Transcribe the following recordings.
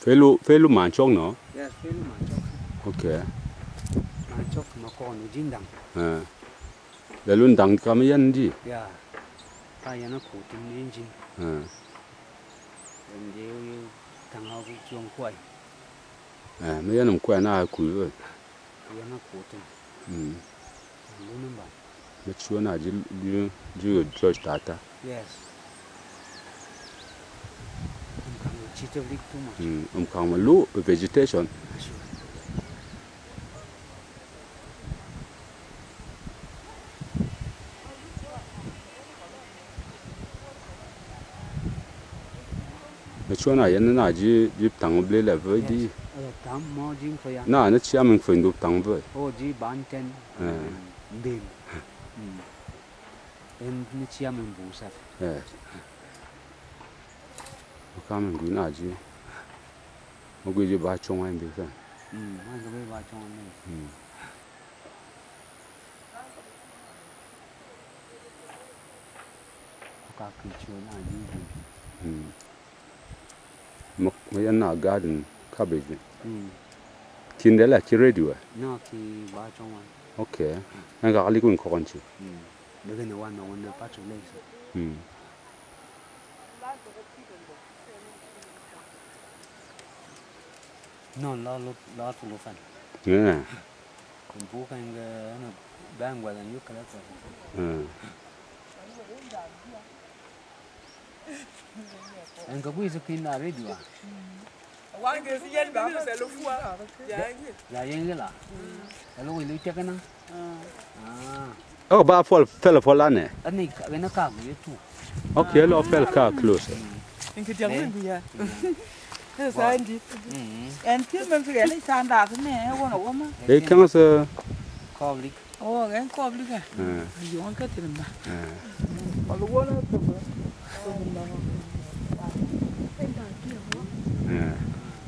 Felu manchok no? Yes, felu manchok. Okay. Manchok makon ujindang. Lalu ndang kami yan di. Ya. Kaya na kutin engine. Then you tangau chuang kwai. Mấy anh quen na cùi rồi. Kaya na kutin. Lu namba. Mấy chú na chỉ George Tata. Yes. Cheater leak too much. Kang lu vegetation. Mấy chú na yan na chỉ tang ble le với đi. Tang mo jing phải à? Na nó chỉ mình phải được tang với. Oh, ji ban ten. Đêm. Em nó chỉ mình bù sát. Các mình cứ na chỉ. Một cái gì ba trong anh biết không? Anh có biết ba trong anh này. Các cái chỗ nào gì? Mấy anh na garden cabbage. Kin đấy là chỉ ready à? No, khi ba trong anh. Okay. Anh gặp ali cũng còn chứ. Đừng có nói nó bắt chước lên. No, lo tu lo fan. Yeah. Cũng bố cái nó đang qua là nhúc cái đó. Anh có biết cái nào đấy chưa? Quán kia sẽ dân bảo sẽ lúc qua. Dạ yên cái là. Lúc ấy chơi cái nào? Ba fell này. Anh này cái nó cao vậy tu. Okay, lo fell car close. Anh cứ chẳng nên gì à? Thế sao anh đi? Em thiếu mình phải lấy sàn đá thế này, không có mà. Đấy cái sao? Coblic. Ồ, cái coblic à? Dùng cái tiền mà. Mà lúc đó nó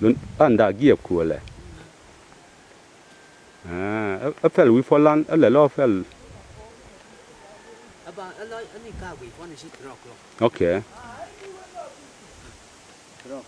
Luôn ăn đã Ebkuoเลยfell we fall land lo fell. Anh này cao vậy, con này chỉ rock. Okay. Rock.